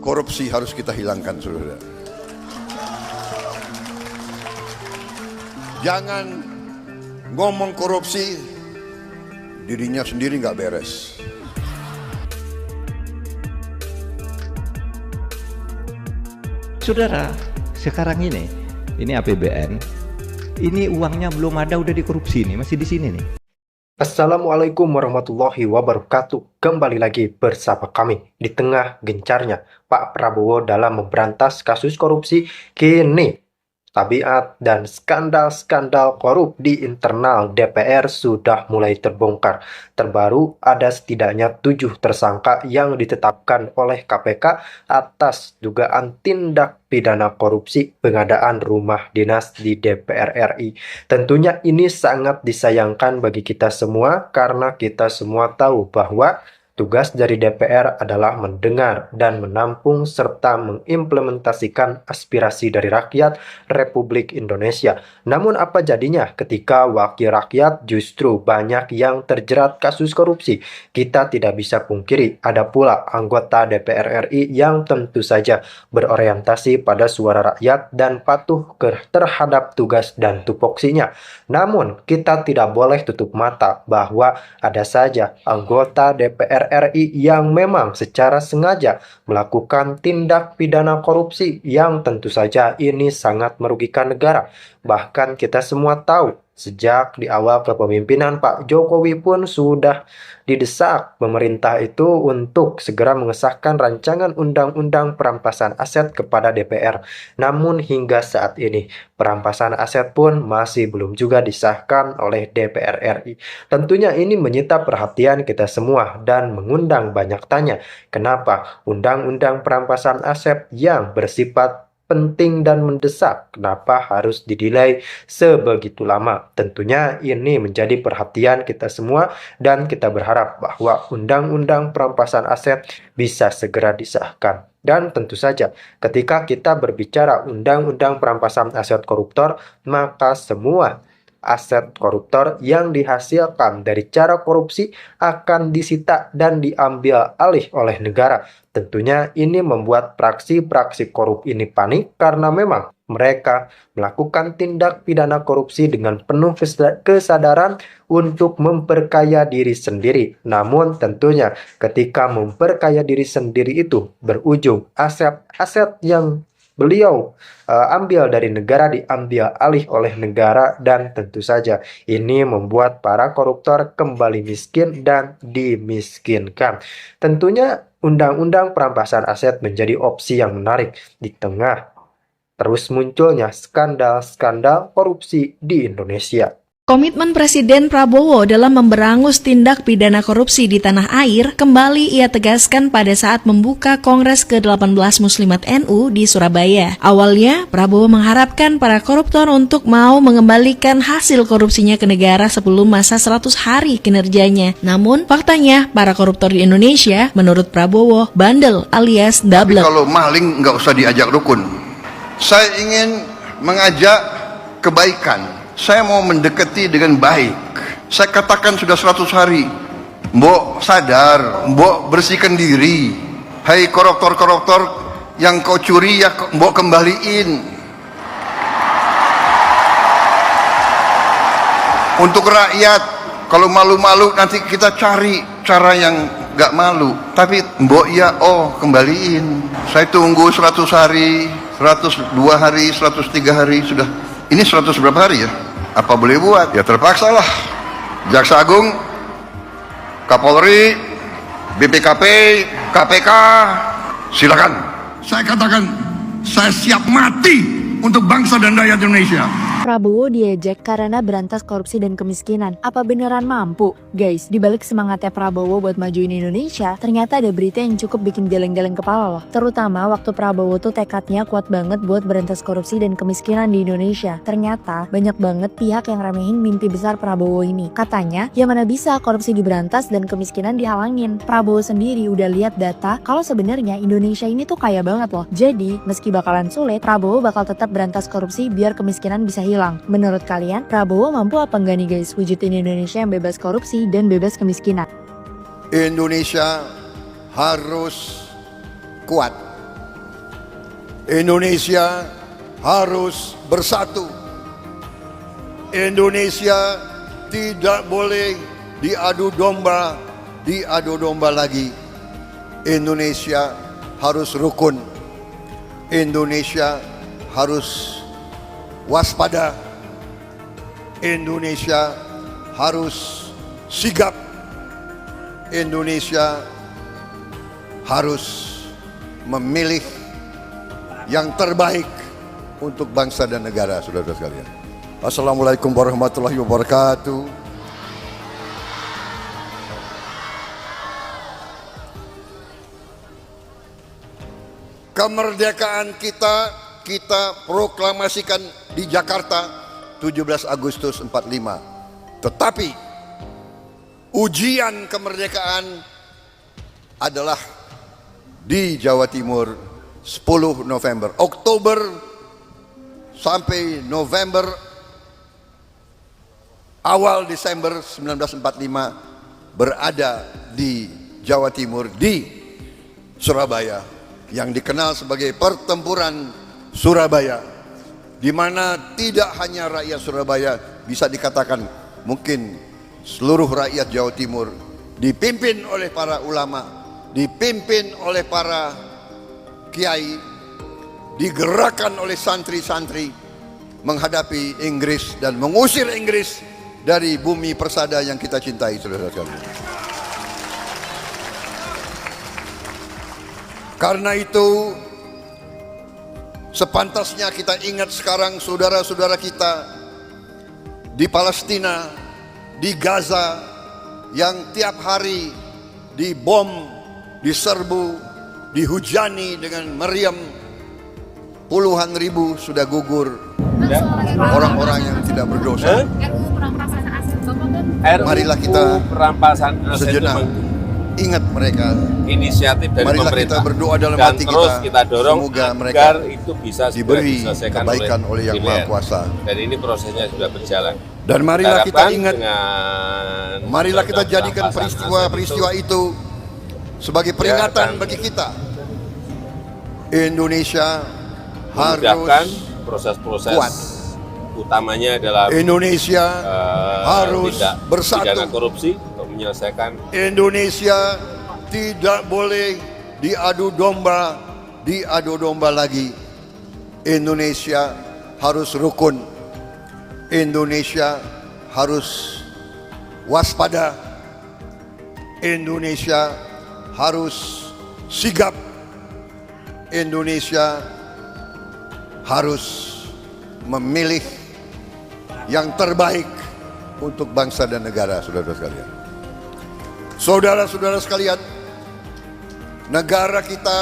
Korupsi harus kita hilangkan, saudara. Jangan ngomong korupsi, dirinya sendiri nggak beres. Saudara, sekarang ini APBN, ini uangnya belum ada udah dikorupsi nih, masih di sini nih. Assalamualaikum warahmatullahi wabarakatuh. Kembali lagi bersama kami di tengah gencarnya Pak Prabowo dalam memberantas kasus korupsi. Kini tabiat dan skandal-skandal korup di internal DPR sudah mulai terbongkar. Terbaru ada setidaknya 7 tersangka yang ditetapkan oleh KPK atas dugaan tindak pidana korupsi pengadaan rumah dinas di DPR RI. Tentunya ini sangat disayangkan bagi kita semua karena kita semua tahu bahwa tugas dari DPR adalah mendengar dan menampung serta mengimplementasikan aspirasi dari rakyat Republik Indonesia. Namun apa jadinya ketika wakil rakyat justru banyak yang terjerat kasus korupsi? Kita tidak bisa pungkiri ada pula anggota DPR RI yang tentu saja berorientasi pada suara rakyat dan patuh terhadap tugas dan tupoksinya. Namun kita tidak boleh tutup mata bahwa ada saja anggota DPR RI yang memang secara sengaja melakukan tindak pidana korupsi yang tentu saja ini sangat merugikan negara. Bahkan kita semua tahu sejak di awal kepemimpinan Pak Jokowi pun sudah didesak pemerintah itu untuk segera mengesahkan rancangan undang-undang perampasan aset kepada DPR. Namun hingga saat ini perampasan aset pun masih belum juga disahkan oleh DPR RI. Tentunya ini menyita perhatian kita semua dan mengundang banyak tanya. Kenapa undang-undang perampasan aset yang bersifat penting dan mendesak, kenapa harus didelay sebegitu lama? Tentunya ini menjadi perhatian kita semua dan kita berharap bahwa undang-undang perampasan aset bisa segera disahkan. Dan tentu saja ketika kita berbicara undang-undang perampasan aset koruptor, maka semua aset koruptor yang dihasilkan dari cara korupsi akan disita dan diambil alih oleh negara. Tentunya ini membuat praksi-praksi korup ini panik karena memang mereka melakukan tindak pidana korupsi dengan penuh kesadaran untuk memperkaya diri sendiri. Namun tentunya ketika memperkaya diri sendiri itu berujung aset-aset yang beliau ambil dari negara diambil alih oleh negara, dan tentu saja ini membuat para koruptor kembali miskin dan dimiskinkan. Tentunya undang-undang perampasan aset menjadi opsi yang menarik di tengah terus munculnya skandal-skandal korupsi di Indonesia. Komitmen Presiden Prabowo dalam memberangus tindak pidana korupsi di tanah air kembali ia tegaskan pada saat membuka Kongres ke-18 Muslimat NU di Surabaya. Awalnya, Prabowo mengharapkan para koruptor untuk mau mengembalikan hasil korupsinya ke negara sebelum masa 100 hari kinerjanya. Namun, faktanya para koruptor di Indonesia, menurut Prabowo, bandel alias double. Tapi kalau maling nggak usah diajak rukun. Saya ingin mengajak kebaikan. Saya mau mendekati dengan baik. Saya katakan sudah 100 hari. Mbok sadar, mbok bersihkan diri. Hai koruptor-koruptor yang kau curi ya mbok kembaliin. Untuk rakyat, kalau malu-malu nanti kita cari cara yang gak malu. Tapi mbok ya kembaliin. Saya tunggu 100 hari, 102 hari, 103 hari sudah. Ini 100 berapa hari ya? Apa boleh buat? Ya terpaksa lah. Jaksa Agung, Kapolri, BPKP, KPK, silakan. Saya katakan, saya siap mati untuk bangsa dan rakyat Indonesia. Prabowo diejek karena berantas korupsi dan kemiskinan. Apa beneran mampu? Guys, dibalik semangatnya Prabowo buat majuin Indonesia, ternyata ada berita yang cukup bikin geleng-geleng kepala loh. Terutama waktu Prabowo tuh tekadnya kuat banget buat berantas korupsi dan kemiskinan di Indonesia. Ternyata banyak banget pihak yang remehin mimpi besar Prabowo ini. Katanya, ya mana bisa korupsi diberantas dan kemiskinan dihalangin. Prabowo sendiri udah lihat data kalau sebenarnya Indonesia ini tuh kaya banget loh. Jadi, meski bakalan sulit, Prabowo bakal tetap berantas korupsi biar kemiskinan bisa hilang. Menurut kalian, Prabowo mampu apa enggak nih guys wujudin Indonesia yang bebas korupsi dan bebas kemiskinan? Indonesia harus kuat Indonesia harus bersatu. Indonesia tidak boleh diadu domba lagi. Indonesia harus rukun. Indonesia harus waspada. Indonesia harus sigap. Indonesia harus memilih yang terbaik untuk bangsa dan negara, saudara-saudara sekalian. Assalamualaikum warahmatullahi wabarakatuh. Kemerdekaan kita proklamasikan di Jakarta 17 Agustus 45. Tetapi ujian kemerdekaan adalah di Jawa Timur 10 November. Oktober sampai November, awal Desember 1945 berada di Jawa Timur, di Surabaya, yang dikenal sebagai Pertempuran Surabaya, di mana tidak hanya rakyat Surabaya, bisa dikatakan mungkin seluruh rakyat Jawa Timur dipimpin oleh para ulama, dipimpin oleh para kiai, digerakkan oleh santri-santri menghadapi Inggris dan mengusir Inggris dari bumi persada yang kita cintai, saudara-saudara. Karena itu sepantasnya kita ingat sekarang saudara-saudara kita di Palestina, di Gaza, yang tiap hari dibom, diserbu, dihujani dengan meriam. Puluhan ribu sudah gugur, orang-orang yang tidak berdosa. Marilah kita sejenak ingat mereka. Inisiatif dari Marilah pemerintah kita berdoa dalam dan hati terus kita, dorong semoga mereka agar itu bisa diberi diselesaikan kebaikan oleh Yang Maha DPR. Kuasa. Dan ini prosesnya sudah berjalan. Dan marilah kita Harapkan ingat, dengan marilah kita jadikan perampasan peristiwa-peristiwa itu sebagai peringatan bagi kita. Indonesia memudahkan harus proses-proses kuat. Utamanya adalah Indonesia harus tindak bersatu. pidana korupsi untuk menyelesaikan. Indonesia tidak boleh diadu domba lagi. Indonesia harus rukun. Indonesia harus waspada. Indonesia harus sigap. Indonesia harus memilih yang terbaik untuk bangsa dan negara, saudara-saudara sekalian. Saudara-saudara sekalian, negara kita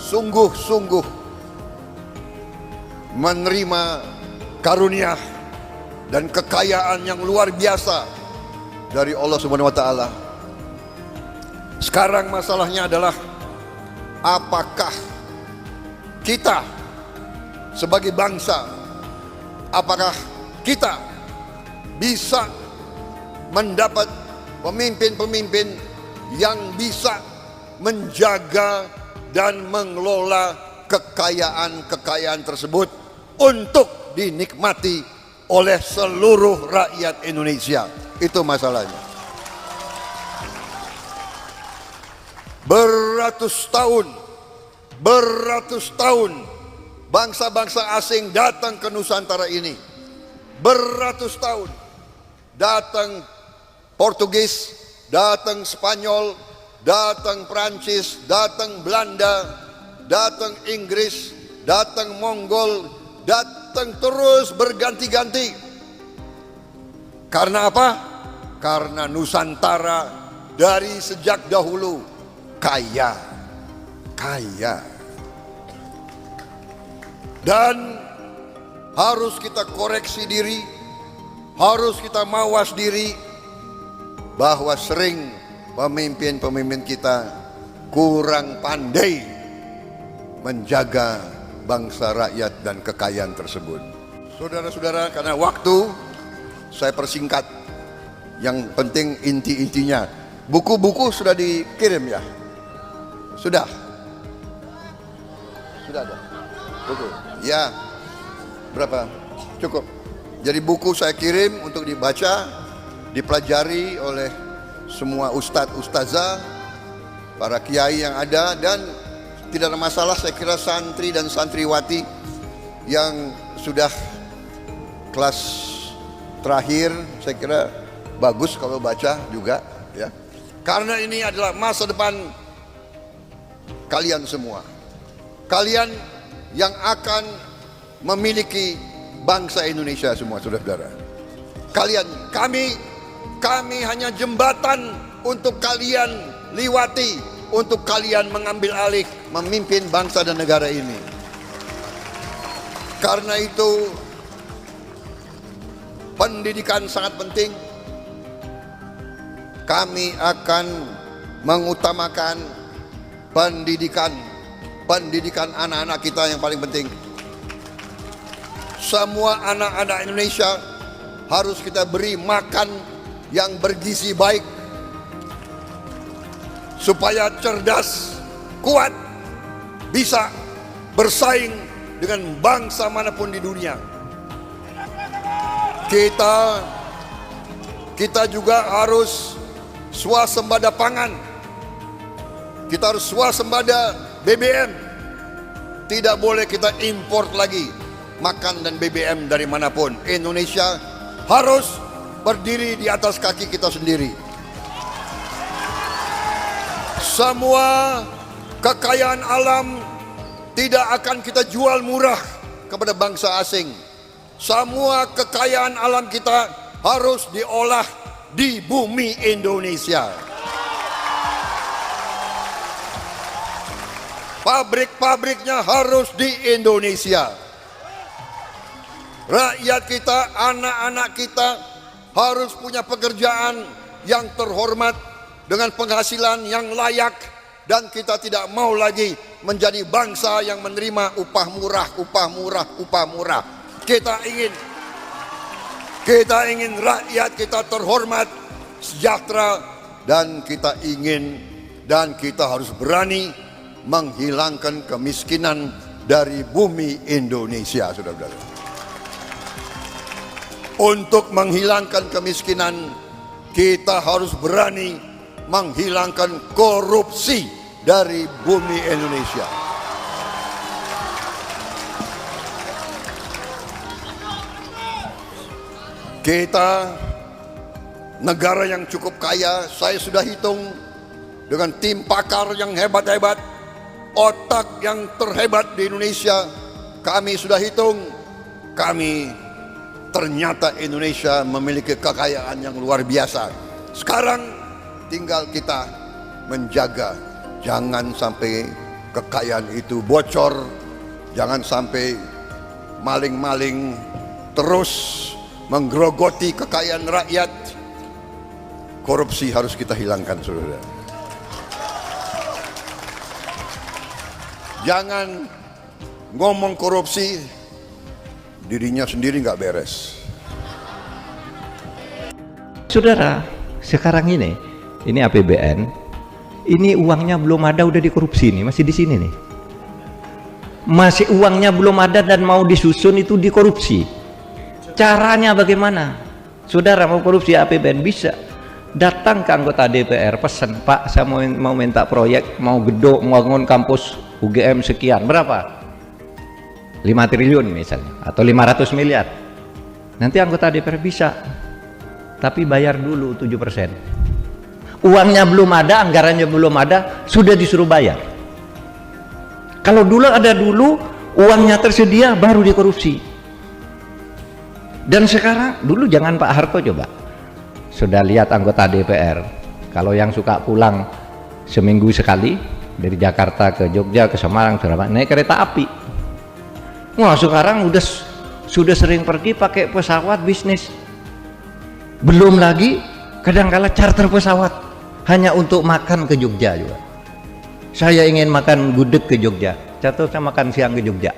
sungguh-sungguh menerima karunia dan kekayaan yang luar biasa dari Allah Subhanahu wa taala. Sekarang masalahnya adalah apakah kita sebagai bangsa, apakah kita bisa mendapat pemimpin-pemimpin yang bisa menjaga dan mengelola kekayaan-kekayaan tersebut untuk dinikmati oleh seluruh rakyat Indonesia. Itu masalahnya. Beratus tahun bangsa-bangsa asing datang ke Nusantara ini. Beratus tahun datang Portugis, datang Spanyol, datang Prancis, datang Belanda, datang Inggris, datang Mongol, datang terus berganti-ganti. Karena apa? Karena Nusantara dari sejak dahulu kaya. Dan harus kita koreksi diri, harus kita mawas diri bahwa sering pemimpin-pemimpin kita kurang pandai menjaga bangsa, rakyat, dan kekayaan tersebut. Saudara-saudara, karena waktu saya persingkat, yang penting inti-intinya. Buku-buku sudah dikirim ya? Sudah? Sudah ada. Buku. Ya. Berapa? Cukup. Jadi buku saya kirim untuk dibaca, dipelajari oleh semua ustadz, ustazah, para kiai yang ada, dan tidak ada masalah saya kira santri dan santriwati yang sudah kelas terakhir saya kira bagus kalau baca juga ya. Karena ini adalah masa depan kalian semua. Kalian yang akan memiliki bangsa Indonesia semua, saudara-saudara. Kami hanya jembatan untuk kalian liwati, untuk kalian mengambil alih memimpin bangsa dan negara ini. Karena itu pendidikan sangat penting. Kami akan mengutamakan pendidikan anak-anak kita yang paling penting. Semua anak-anak Indonesia harus kita beri makan yang bergizi baik supaya cerdas, kuat, bisa bersaing dengan bangsa manapun di dunia. Kita juga harus swasembada pangan. Kita harus swasembada BBM. Tidak boleh kita import lagi makan dan BBM dari manapun. Indonesia harus berdiri di atas kaki kita sendiri. Semua kekayaan alam tidak akan kita jual murah kepada bangsa asing. Semua kekayaan alam kita harus diolah di bumi Indonesia. Pabrik-pabriknya harus di Indonesia. Rakyat kita, anak-anak kita harus punya pekerjaan yang terhormat dengan penghasilan yang layak, dan kita tidak mau lagi menjadi bangsa yang menerima upah murah. Kita ingin rakyat kita terhormat, sejahtera, dan kita harus berani menghilangkan kemiskinan dari bumi Indonesia, saudara-saudara. Untuk menghilangkan kemiskinan, kita harus berani menghilangkan korupsi dari bumi Indonesia. Kita negara yang cukup kaya. Saya sudah hitung dengan tim pakar yang hebat-hebat, otak yang terhebat di Indonesia. Kami sudah hitung, ternyata Indonesia memiliki kekayaan yang luar biasa. Sekarang tinggal kita menjaga, jangan sampai kekayaan itu bocor, jangan sampai maling-maling terus menggerogoti kekayaan rakyat. Korupsi harus kita hilangkan, saudara. Jangan ngomong korupsi, dirinya sendiri nggak beres. Saudara, sekarang ini APBN, ini uangnya belum ada udah dikorupsi nih, masih di sini nih. Masih uangnya belum ada dan mau disusun itu dikorupsi. Caranya bagaimana? Saudara mau korupsi APBN bisa datang ke anggota DPR, pesan, Pak saya mau minta proyek, mau gedung, mau bangun kampus UGM sekian, berapa? 5 triliun misalnya, atau 500 miliar. Nanti anggota DPR bisa, tapi bayar dulu 7%. Uangnya belum ada, anggarannya belum ada, sudah disuruh bayar. Kalau dulu ada uangnya tersedia, baru dikorupsi. Dan sekarang, dulu jangan Pak Harto coba. Sudah lihat anggota DPR, kalau yang suka pulang seminggu sekali, dari Jakarta ke Jogja, ke Semarang, naik kereta api. Wah, sekarang sudah sering pergi pakai pesawat bisnis. Belum lagi kadang-kala charter pesawat hanya untuk makan ke Jogja juga. Saya ingin makan gudeg ke Jogja, saya makan siang ke Jogja.